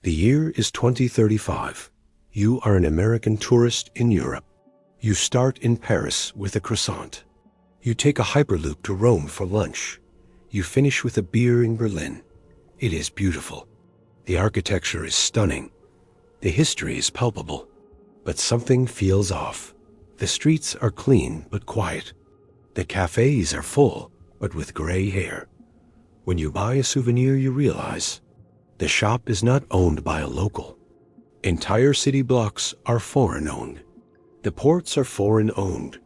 The year is 2035. You are an American tourist in Europe. You start in Paris with a croissant. You take a hyperloop to Rome for lunch. You finish with a beer in Berlin. It is beautiful. The architecture is stunning. The history is palpable. But something feels off. The streets are clean but quiet. The cafes are full but with gray hair. When you buy a souvenir, you realize the shop is not owned by a local. Entire city blocks are foreign-owned. The ports are foreign-owned.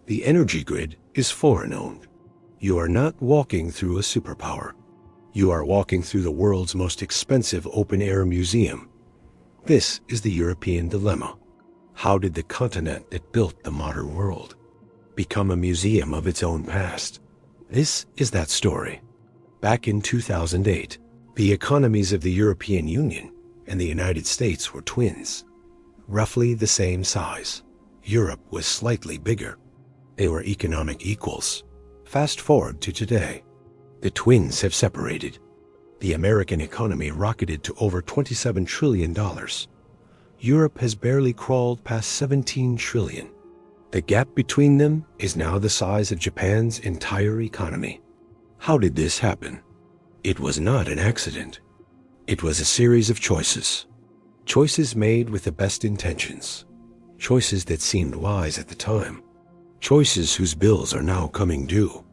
The energy grid is foreign-owned. You are not walking through a superpower. You are walking through the world's most expensive open-air museum. This is the European dilemma. How did the continent that built the modern world become a museum of its own past? This is that story. Back in 2008, the economies of the European Union and the United States were twins, roughly the same size. Europe was slightly bigger. They were economic equals. Fast forward to today. The twins have separated. The American economy rocketed to over $27 trillion. Europe has barely crawled past $17 trillion. The gap between them is now the size of Japan's entire economy. How did this happen? It was not an accident. It was a series of choices. Choices made with the best intentions. Choices that seemed wise at the time. Choices whose bills are now coming due.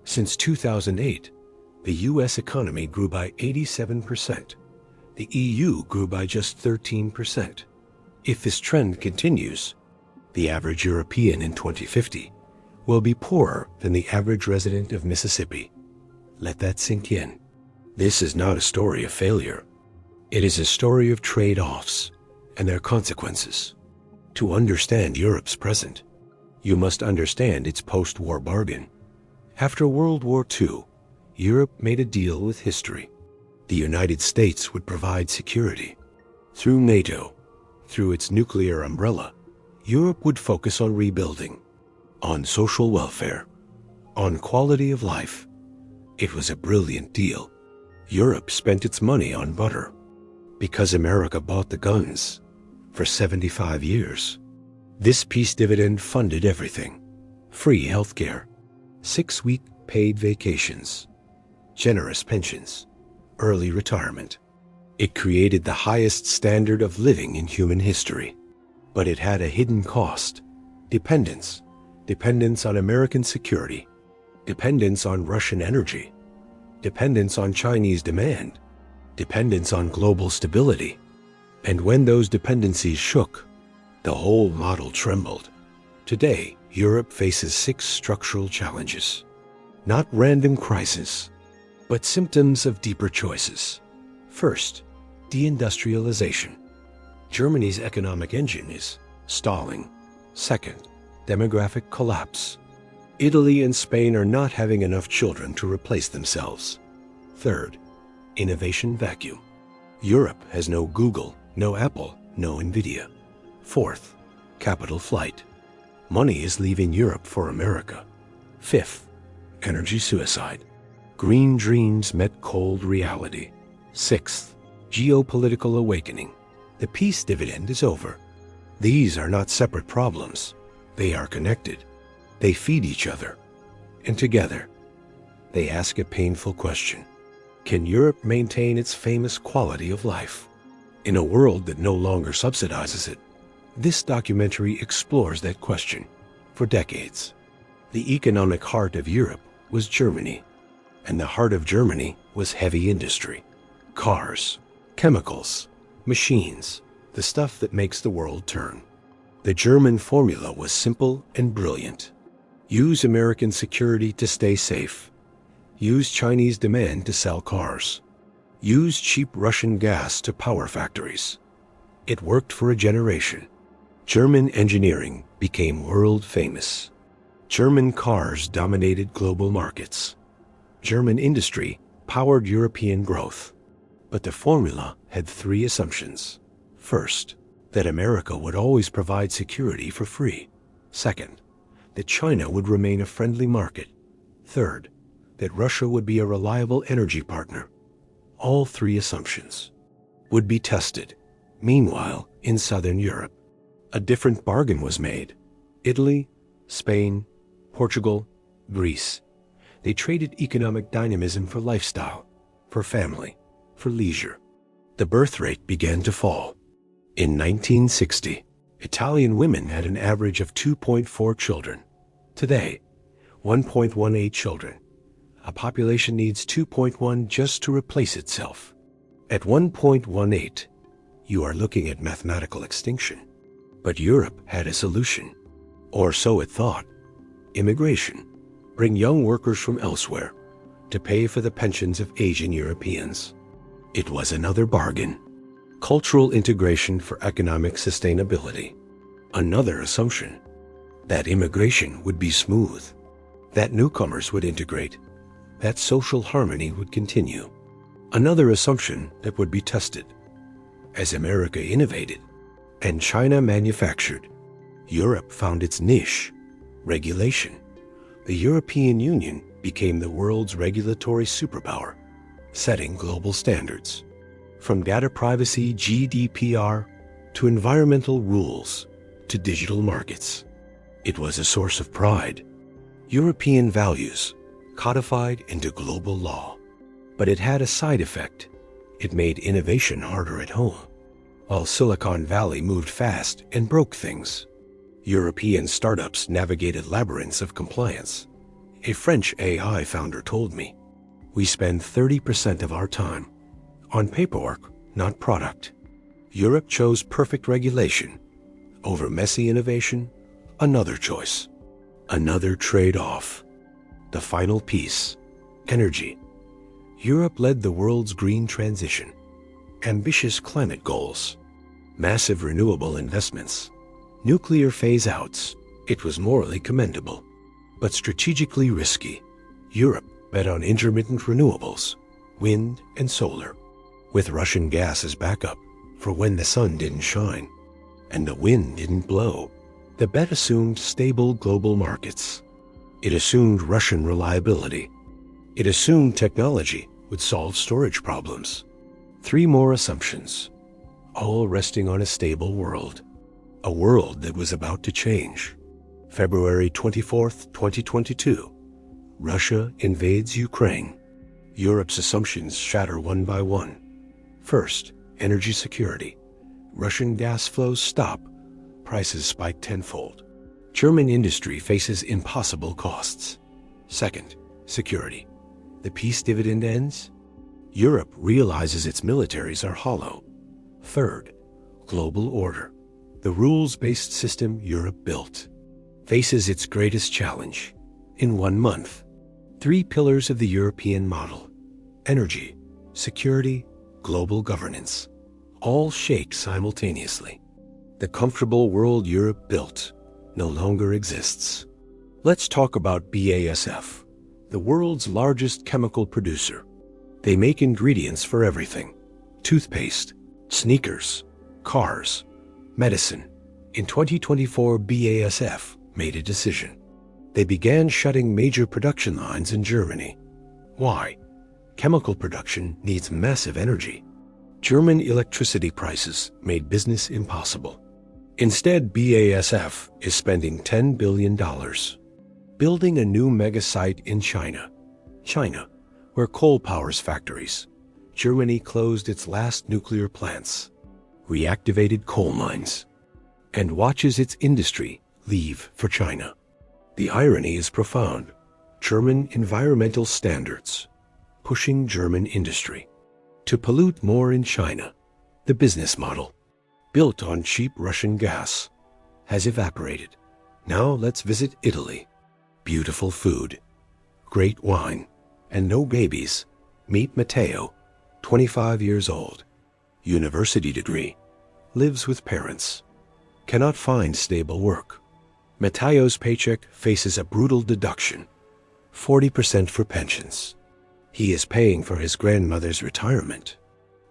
Since 2008, the U.S. economy grew by 87%. The EU grew by just 13%. If this trend continues, the average European in 2050 will be poorer than the average resident of Mississippi. Let that sink in. This is not a story of failure. It is a story of trade-offs and their consequences. To understand Europe's present, you must understand its post-war bargain. After World War II, Europe made a deal with history. The United States would provide security. Through NATO, through its nuclear umbrella, Europe would focus on rebuilding, on social welfare, on quality of life. It was a brilliant deal. Europe spent its money on butter because America bought the guns for 75 years. This peace dividend funded everything. Free healthcare, 6-week paid vacations, generous pensions, early retirement. It created the highest standard of living in human history. But it had a hidden cost. Dependence. Dependence on American security. Dependence on Russian energy. Dependence on Chinese demand. Dependence on global stability. And when those dependencies shook, the whole model trembled. Today, Europe faces 6 structural challenges. Not random crises, but symptoms of deeper choices. First, de-industrialization. Germany's economic engine is stalling. Second, demographic collapse. Italy and Spain are not having enough children to replace themselves. Third, innovation vacuum. Europe has no Google, no Apple, no Nvidia. Fourth, capital flight. Money is leaving Europe for America. Fifth, energy suicide. Green dreams met cold reality. Sixth, geopolitical awakening. The peace dividend is over. These are not separate problems. They are connected. They feed each other. And together, they ask a painful question. Can Europe maintain its famous quality of life in a world that no longer subsidizes it? This documentary explores that question. For decades, the economic heart of Europe was Germany, and the heart of Germany was heavy industry. Cars, chemicals, machines, the stuff that makes the world turn. The German formula was simple and brilliant. Use American security to stay safe. Use Chinese demand to sell cars. Use cheap Russian gas to power factories. It worked for a generation. German engineering became world famous. German cars dominated global markets. German industry powered European growth. But the formula had 3 assumptions. First, that America would always provide security for free. Second, that China would remain a friendly market. Third, that Russia would be a reliable energy partner. All 3 assumptions would be tested. Meanwhile, in southern Europe, a different bargain was made. Italy, Spain, Portugal, Greece. They traded economic dynamism for lifestyle, for family, for leisure. The birth rate began to fall. In 1960, Italian women had an average of 2.4 children. Today, 1.18 children. A population needs 2.1 just to replace itself. At 1.18, you are looking at mathematical extinction. But Europe had a solution. Or so it thought. Immigration. Bring young workers from elsewhere to pay for the pensions of Asian Europeans. It was another bargain. Cultural integration for economic sustainability. Another assumption. That immigration would be smooth. That newcomers would integrate. That social harmony would continue. Another assumption that would be tested. As America innovated and China manufactured, Europe found its niche, regulation. The European Union became the world's regulatory superpower, setting global standards. From data privacy GDPR to environmental rules to digital markets. It was a source of pride. European values codified into global law. But it had a side effect. It made innovation harder at home. While Silicon Valley moved fast and broke things, European startups navigated labyrinths of compliance. A French AI founder told me, "We spend 30% of our time on paperwork, not product." Europe chose perfect regulation over messy innovation. Another choice. Another trade-off. The final piece. Energy. Europe led the world's green transition. Ambitious climate goals. Massive renewable investments. Nuclear phase-outs. It was morally commendable, but strategically risky. Europe bet on intermittent renewables, wind and solar, with Russian gas as backup for when the sun didn't shine and the wind didn't blow. The bet assumed stable global markets. It assumed Russian reliability. It assumed technology would solve storage problems. 3 more assumptions, all resting on a stable world. A world that was about to change. February 24th, 2022. Russia invades Ukraine. Europe's assumptions shatter one by one. First, energy security. Russian gas flows stop. Prices spike tenfold. German industry faces impossible costs. Second, security. The peace dividend ends. Europe realizes its militaries are hollow. Third, global order. The rules-based system Europe built faces its greatest challenge. In 1 month, 3 pillars of the European model: energy, security, global governance, all shake simultaneously. The comfortable world Europe built no longer exists. Let's talk about BASF, the world's largest chemical producer. They make ingredients for everything: toothpaste, sneakers, cars, medicine. In 2024, BASF made a decision. They began shutting major production lines in Germany. Why? Chemical production needs massive energy. German electricity prices made business impossible. Instead, BASF is spending $10 billion building a new mega site in China. China, where coal powers factories. Germany closed its last nuclear plants, reactivated coal mines, and watches its industry leave for China. The irony is profound. German environmental standards pushing German industry to pollute more in China. The business model, built on cheap Russian gas, has evaporated. Now let's visit Italy. Beautiful food, great wine, and no babies. Meet Matteo, 25 years old, university degree, lives with parents, cannot find stable work. Matteo's paycheck faces a brutal deduction, 40% for pensions. He is paying for his grandmother's retirement.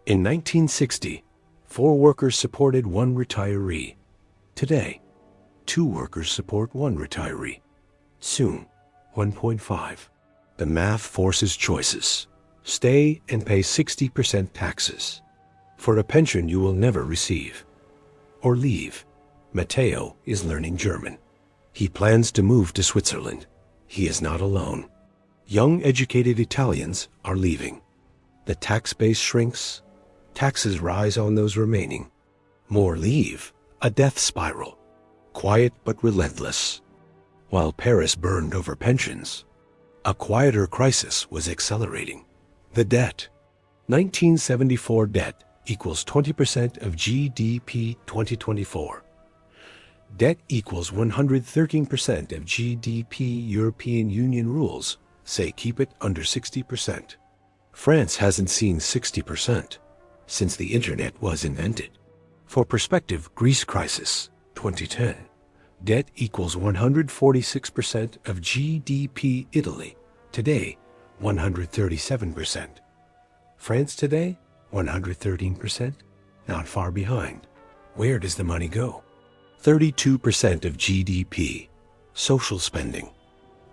In 1960, 4 workers supported 1 retiree. Today, 2 workers support 1 retiree. Soon, 1.5. The math forces choices. Stay and pay 60% taxes. for a pension you will never receive. Or leave. Matteo is learning German. He plans to move to Switzerland. He is not alone. Young educated Italians are leaving. The tax base shrinks. Taxes rise on those remaining. More leave. A death spiral. Quiet but relentless. While Paris burned over pensions, a quieter crisis was accelerating. The debt. 1974 debt equals 20% of GDP 2024. Debt equals 113% of GDP. European Union rules say keep it under 60%. France hasn't seen 60% since the internet was invented. For perspective, Greece crisis, 2010. Debt equals 146% of GDP. Italy, today, 137%. France today, 113%, not far behind. Where does the money go? 32% of GDP, social spending,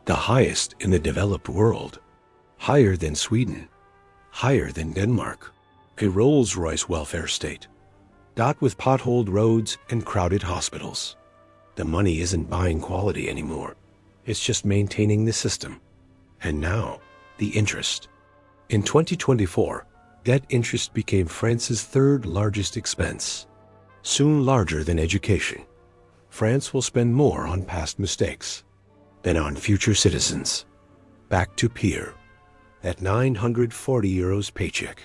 the highest in the developed world, higher than Sweden, higher than Denmark, a Rolls-Royce welfare state, dot with potholed roads and crowded hospitals. The money isn't buying quality anymore. It's just maintaining the system. And now, the interest. In 2024, debt interest became France's third largest expense, soon larger than education. France will spend more on past mistakes than on future citizens. Back to Pierre, that 940 euros paycheck.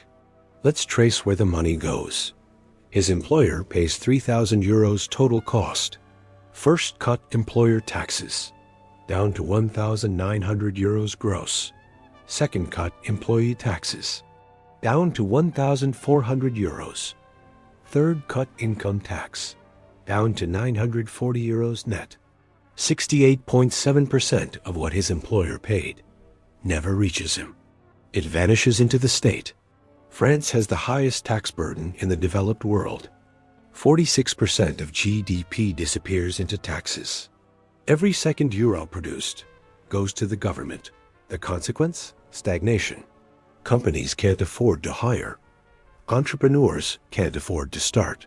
Let's trace where the money goes. His employer pays 3,000 euros total cost. First cut employer taxes, down to 1,900 euros gross. Second cut employee taxes, down to 1,400 euros. Third cut income tax, down to 940 euros net. 68.7% of what his employer paid never reaches him. It vanishes into the state. France has the highest tax burden in the developed world. 46% of GDP disappears into taxes. Every second euro produced goes to the government. The consequence? Stagnation. Companies can't afford to hire. Entrepreneurs can't afford to start.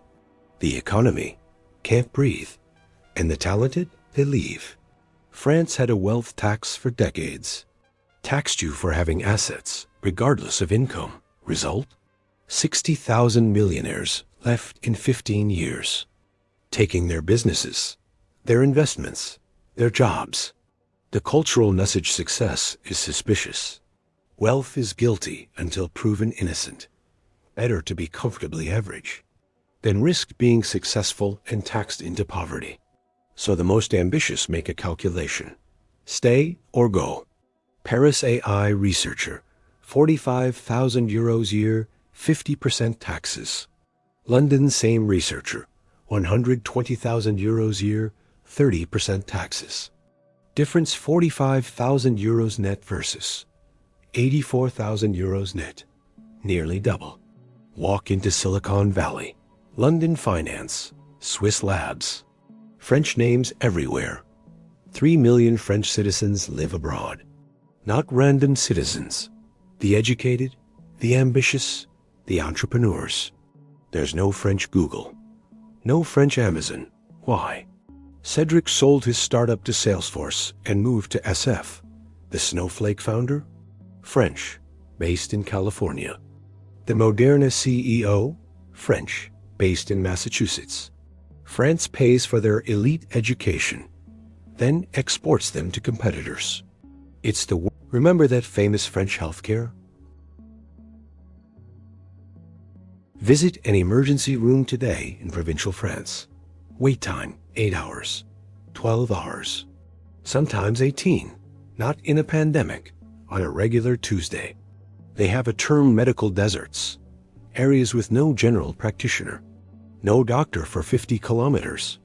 The economy can't breathe. And the talented, they leave. France had a wealth tax for decades. Taxed you for having assets, regardless of income. Result? 60,000 millionaires left in 15 years, taking their businesses, their investments, their jobs. The cultural message success is suspicious. Wealth is guilty until proven innocent. Better to be comfortably average than risk being successful and taxed into poverty. So the most ambitious make a calculation. Stay or go. Paris AI researcher, 45,000 euros year, 50% taxes. London same researcher, 120,000 euros year, 30% taxes. Difference 45,000 euros net versus 84,000 euros net, nearly double. Walk into Silicon Valley, London finance, Swiss labs, French names everywhere. 3 million French citizens live abroad. Not random citizens, the educated, the ambitious, the entrepreneurs. There's no French Google, no French Amazon. Why? Cedric sold his startup to Salesforce and moved to SF. The Snowflake founder? French, based in California. The Moderna CEO? French, based in Massachusetts. France pays for their elite education, then exports them to competitors. It's the remember that famous French healthcare? Visit an emergency room today in provincial France. Wait time, 8 hours, 12 hours, sometimes 18, not in a pandemic, on a regular Tuesday. They have a term medical deserts, areas with no general practitioner, no doctor for 50 kilometers,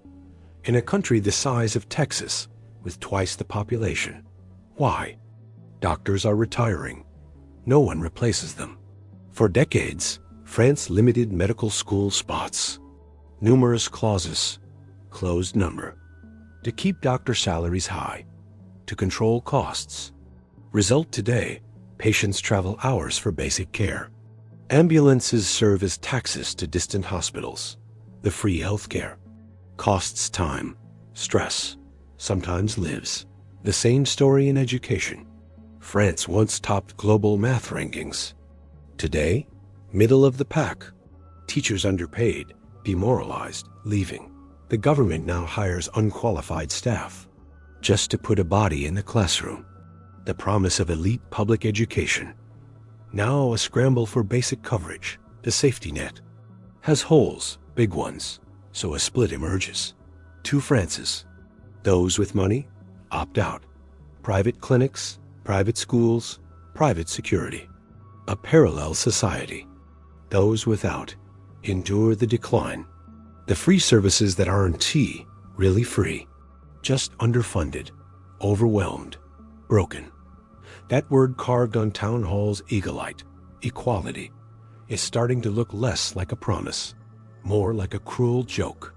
in a country the size of Texas with twice the population. Why? Doctors are retiring. No one replaces them. For decades, France limited medical school spots. Numerous clauses, closed number, to keep doctor salaries high, to control costs. Result today, patients travel hours for basic care. Ambulances serve as taxis to distant hospitals. The free healthcare costs time, stress, sometimes lives. The same story in education. France once topped global math rankings. Today, middle of the pack. Teachers underpaid, demoralized, leaving. The government now hires unqualified staff just to put a body in the classroom. The promise of elite public education. Now a scramble for basic coverage. The safety net has holes, big ones, so a split emerges. Two Frances. Those with money opt out. Private clinics, private schools, private security. A parallel society. Those without endure the decline. The free services that aren't really free. Just underfunded, overwhelmed, broken. That word carved on town halls eagle-eyed, equality, is starting to look less like a promise, more like a cruel joke.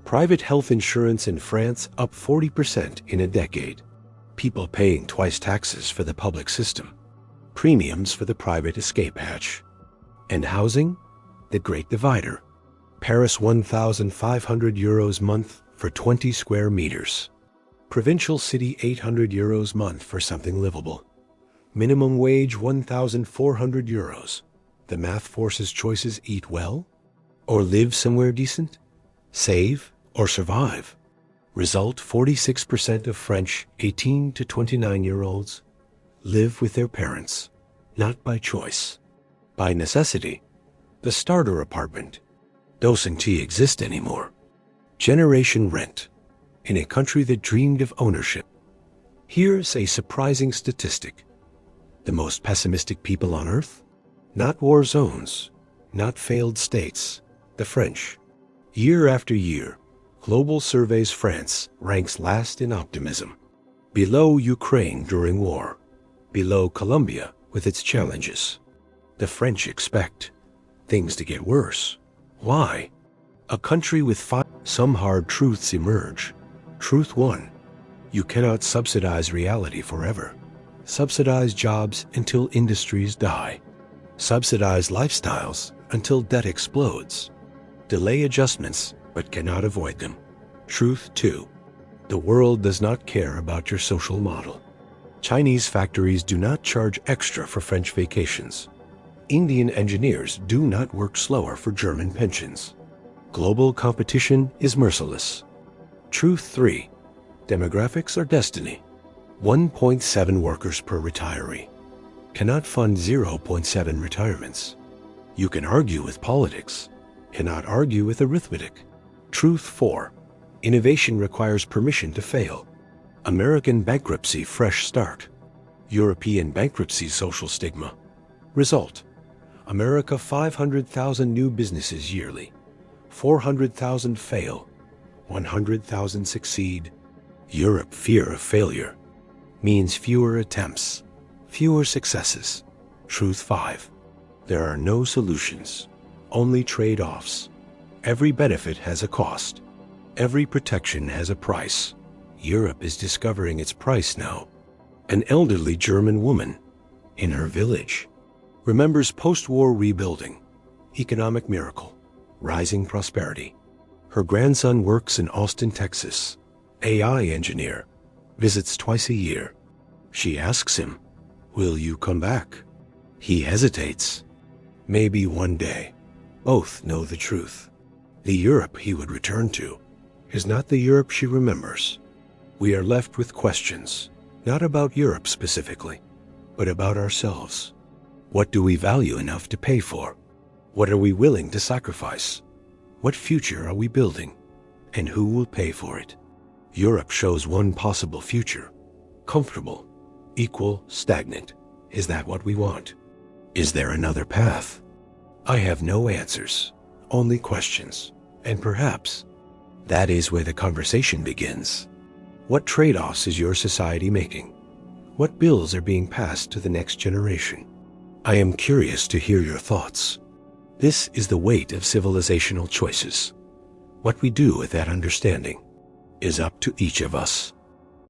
Private health insurance in France up 40% in a decade. People paying twice taxes for the public system. Premiums for the private escape hatch. And housing? The great divider. Paris 1,500 euros month for 20 square meters. Provincial city 800 euros month for something livable. Minimum wage 1,400 euros. The math forces choices: eat well or live somewhere decent, save or survive. Result: 46% of French 18 to 29-year-olds live with their parents, not by choice, by necessity. The starter apartment doesn't exist anymore. Generation rent in a country that dreamed of ownership. Here's a surprising statistic. The most pessimistic people on earth? Not war zones, not failed states, the French. Year after year, global surveys France ranks last in optimism. Below Ukraine during war, below Colombia with its challenges. The French expect things to get worse. Why? A country with some hard truths emerge. Truth 1. You cannot subsidize reality forever. Subsidize jobs until industries die. Subsidize lifestyles until debt explodes. Delay adjustments, but cannot avoid them. Truth 2. The world does not care about your social model. Chinese factories do not charge extra for French vacations. Indian engineers do not work slower for German pensions. Global competition is merciless. Truth 3. Demographics are destiny. 1.7 workers per retiree cannot fund 0.7 retirements. You can argue with politics, cannot argue with arithmetic. Truth 4. Innovation requires permission to fail. American bankruptcy fresh start. European bankruptcy social stigma. Result: America 500,000 new businesses yearly. 400,000 fail. 100,000 succeed. Europe fear of failure means fewer attempts, fewer successes. Truth 5. There are no solutions, only trade-offs. Every benefit has a cost. Every protection has a price. Europe is discovering its price now. An elderly German woman in her village remembers post-war rebuilding, economic miracle, rising prosperity. Her grandson works in Austin, Texas, AI engineer, visits twice a year. She asks him, "Will you come back?" He hesitates. Maybe one day. Both know the truth. The Europe he would return to is not the Europe she remembers. We are left with questions, not about Europe specifically, but about ourselves. What do we value enough to pay for? What are we willing to sacrifice? What future are we building? And who will pay for it? Europe shows one possible future. Comfortable, equal, stagnant. Is that what we want? Is there another path? I have no answers, only questions. And perhaps that is where the conversation begins. What trade-offs is your society making? What bills are being passed to the next generation? I am curious to hear your thoughts. This is the weight of civilizational choices. What we do with that understanding is up to each of us.